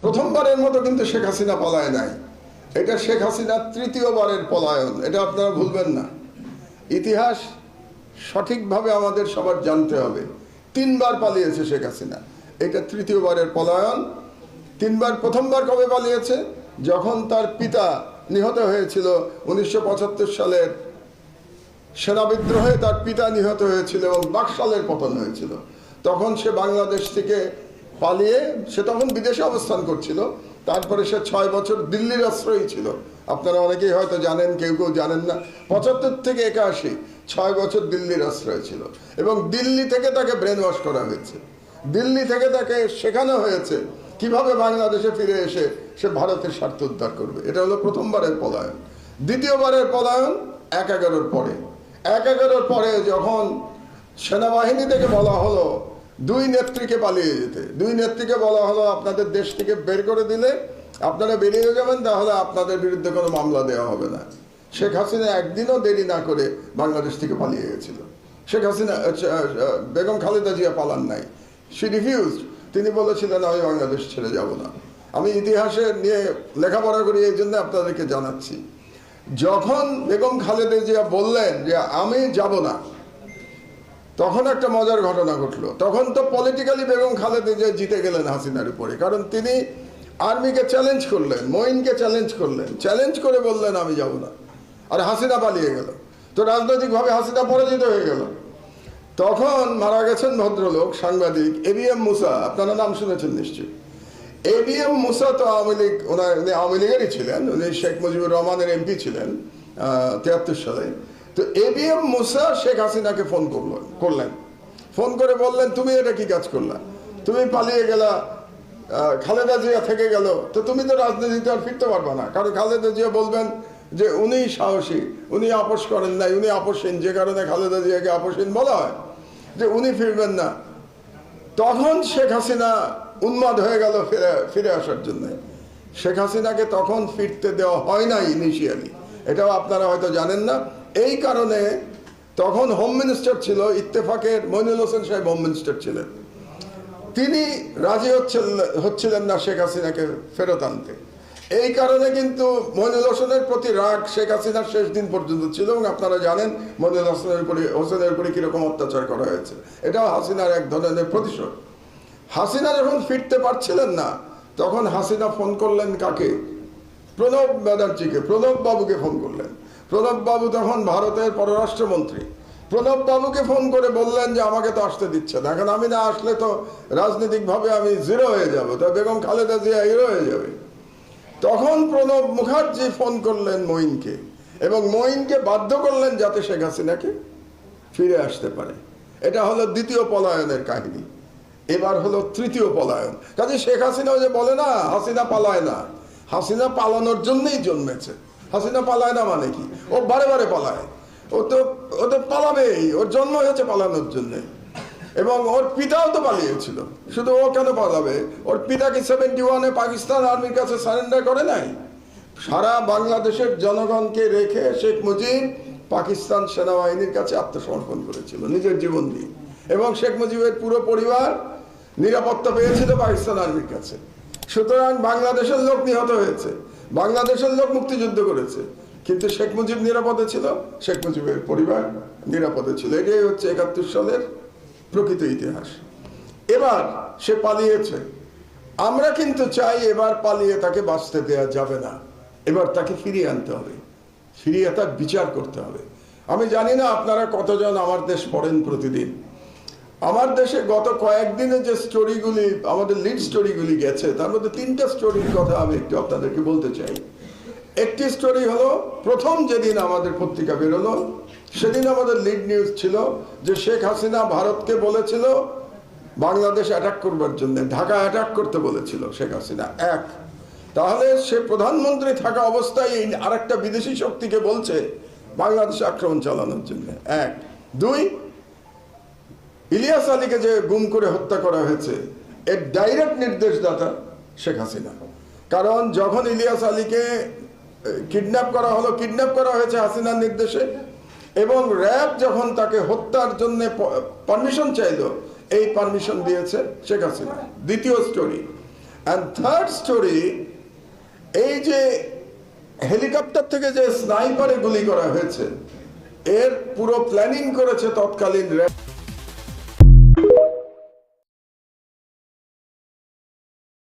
প্রথমবারের মতো কিন্তু শেখ হাসিনা পলায় নাই, এটা শেখ হাসিনার তৃতীয়বারের পলায়ন। এটা আপনারা ভুলবেন না। ইতিহাস সঠিকভাবে আমাদের সবার জানতে হবে। তিনবার পালিয়েছে শেখ হাসিনা, এটা তৃতীয়বারের পলায়ন। তিনবার, প্রথমবার কবে পালিয়েছে? যখন তার পিতা নিহত হয়েছিল 1975 সালের সেনা বিদ্রোহে, তার পিতা নিহত হয়েছিল এবং বাকশালের পতন হয়েছিল। তখন সে বাংলাদেশ থেকে পালিয়ে, সে তখন বিদেশে অবস্থান করছিল। তারপরে সে 6 বছর দিল্লির আশ্রয়ী ছিল। আপনারা অনেকেই হয়তো জানেন, কেউ কেউ জানেন না। 75 থেকে 81 6 বছর দিল্লির আশ্রয় ছিল এবং দিল্লি থেকে তাকে ব্রেন ওয়াশ করা হয়েছে। দিল্লি থেকে তাকে শেখানো হয়েছে কিভাবে বাংলাদেশে ফিরে এসে সে ভারতের স্বার্থ উদ্ধার করবে। এটা হলো প্রথমবারের পলায়ন। দ্বিতীয়বারের পলায়ন 1/11-র পরে। 1/11-র পরে যখন সেনাবাহিনী থেকে বলা হলো 2 নেত্রীকে পালিয়ে যেতে, 2 নেত্রীকে বলা হলো আপনাদের দেশ থেকে বের করে দিলে আপনারা বেরিয়ে যাবেন, তাহলে আপনাদের বিরুদ্ধে কোনো মামলা দেওয়া হবে না। শেখ হাসিনা একদিনও দেরি না করে বাংলাদেশ থেকে পালিয়ে গেছিল। শেখ হাসিনা, বেগম খালেদা জিয়া পালান নাই, শি রিফিউজড। তিনি বলেছিলেন আমি বাংলাদেশ ছেড়ে যাব না। আমি ইতিহাসে নিয়ে লেখাপড়া করি, এই জন্য আপনাদেরকে জানাচ্ছি। যখন বেগম খালেদা জিয়া বললেন যে আমি যাব না, তখন একটা মজার ঘটনা ঘটলো। তখন তো পলিটিক্যালি বেগম খালেদা জিয়া জিতে গেলেন হাসিনার উপরে, কারণ তিনি আর্মিকে চ্যালেঞ্জ করলেন, মঈনকে চ্যালেঞ্জ করলেন, চ্যালেঞ্জ করে বললেন আমি যাব না, আর হাসিনা পালিয়ে গেল। তো রাজনৈতিকভাবে হাসিনা পরাজিত হয়ে গেল। তখন মারা গেছেন ভদ্রলোক, সাংবাদিক ABM মুসা, আপনারা নাম শুনেছেন নিশ্চয়ই। ABM মুসা তো আওয়ামী লীগ, উনি আওয়ামী লীগেরই ছিলেন, উনি শেখ মুজিবুর রহমানের MP ছিলেন 73 সালে। তো ABM মুসা শেখ হাসিনাকে ফোন করলেন, ফোন করে বললেন তুমি এটা কি কাজ করলা, তুমি পালিয়ে গেলা, খালেদা জিয়া থেকে গেল, তো তুমি তো রাজনীতিতে আর ফিরতে পারবে না। কারণ খালেদা জিয়া বলবেন যে উনি সাহসী, উনি আপোষ করেন নাই, উনি আপোষহীন, যে কারণে খালেদা জিয়াকে আপোষহীন বলা হয়, যে উনি ফিরবেন না। তখন শেখ হাসিনা উন্মাদ হয়ে গেল ফিরে আসার জন্য। শেখ হাসিনাকে তখন ফিরতে দেওয়া হয় না ইনিশিয়ালি, এটাও আপনারা হয়তো জানেন না। এই কারণে তখন হোম মিনিস্টার ছিল ইত্তেফাকের মইনুল হোসেন সাহেব, হোম মিনিস্টার ছিলেন। তিনি রাজি হচ্ছিলেন না শেখ হাসিনাকে ফেরত আনতে। এই কারণে কিন্তু মইনুল হোসেনের প্রতি রাগ শেখ হাসিনার শেষ দিন পর্যন্ত ছিল। এবং আপনারা জানেন মইনুল হোসেনের উপরে কিরকম অত্যাচার করা হয়েছে। এটাও হাসিনার এক ধরনের প্রতিশোধ। হাসিনা যখন ফিরতে পারছিলেন না, তখন হাসিনা ফোন করলেন কাকে? প্রণব ব্যানার্জিকে, প্রণব বাবুকে ফোন করলেন। প্রণব বাবু তখন ভারতের পররাষ্ট্রমন্ত্রী। প্রণব বাবুকে ফোন করে বললেন যে আমাকে তো আসতে দিচ্ছে না, এখন আমি না আসলে তো রাজনৈতিকভাবে আমি জিরো হয়ে যাব, তো বেগম খালেদা জিয়া হিরো হয়ে যাবে। তখন প্রণব মুখার্জি ফোন করলেন মঈনকে এবং মঈনকে বাধ্য করলেন যাতে শেখ হাসিনাকে ফিরে আসতে পারে। এটা হলো দ্বিতীয় পলায়নের কাহিনী। এবার হলো তৃতীয় পলায়ন। কাজে শেখ হাসিনাও যে বলে না হাসিনা পালায় না, হাসিনা পালানোর জন্যই জন্মেছে। হাসিনা পালায় না মানে কি? ও বারে বারে পালায়। ও তো পালাবেই, ওর জন্ম হয়েছে পালানোর জন্যে। এবং ওর পিতাও তো পালিয়েছিল, শুধু ও কেন পালাবে? ওর পিতা কি 71-এ পাকিস্তান আর্মির কাছে সারেন্ডার করে নাই? সারা বাংলাদেশের জনগণকে রেখে শেখ মুজিব পাকিস্তান সেনাবাহিনীর কাছে আত্মসমর্পণ করেছিল নিজের জীবন দিয়ে। এবং শেখ মুজিবের পুরো পরিবার নিরাপত্তা পেয়েছিল পাকিস্তান আর্মির কাছে। সুতরাং বাংলাদেশের লোক নিহত হয়েছে, বাংলাদেশের লোক মুক্তিযুদ্ধ করেছে, কিন্তু শেখ মুজিব নিরাপদে ছিল, শেখ মুজিবের পরিবার নিরাপদে ছিল। এটাই হচ্ছে 71 সালের প্রকৃত ইতিহাস। এবার সে পালিয়েছে। আমরা কিন্তু চাই এবার পালিয়ে তাকে বাঁচতে দেওয়া যাবে না, এবার তাকে ফিরিয়ে আনতে হবে, ফিরিয়ে তার বিচার করতে হবে। আমি জানি না আপনারা কতজন আমার দেশ পড়েন প্রতিদিন। আমার দেশে গত কয়েকদিনে যে স্টোরিগুলি, আমাদের লিড স্টোরিগুলি গেছে, তার মধ্যে 3টা স্টোরির কথা আমি একটু আপনাদেরকে বলতে চাই। একটি স্টোরি হলো, প্রথম যেদিন আমাদের পত্রিকা বেরোলো সেদিন আমাদের লিড নিউজ ছিল যে শেখ হাসিনা ভারতকে বলেছিল বাংলাদেশ অ্যাটাক করবার জন্য, ঢাকা অ্যাটাক করতে বলেছিল শেখ হাসিনা। এক, তাহলে সে প্রধানমন্ত্রী থাকা অবস্থায় আরেকটা বিদেশি শক্তিকে বলছে বাংলাদেশে আক্রমণ চালানোর জন্য। এক। দুই, ইলিয়াস আলীকে যে গুম করে হত্যা করা হয়েছে এর ডাইরেক্ট নির্দেশদাতা শেখ হাসিনা। কারণ যখন ইলিয়াস আলীকে কিডন্যাপ করা হলো, কিডন্যাপ করা হয়েছে হাসিনার নির্দেশে, এবং র্যাব যখন তাকে হত্যার জন্য পারমিশন চাইল, এই পারমিশন দিয়েছে শেখ হাসিনা। দ্বিতীয় স্টোরি। অ্যান্ড থার্ড স্টোরি, এই যে হেলিকপ্টার থেকে যে স্নাইপারে গুলি করা হয়েছে, এর পুরো প্ল্যানিং করেছে তৎকালীন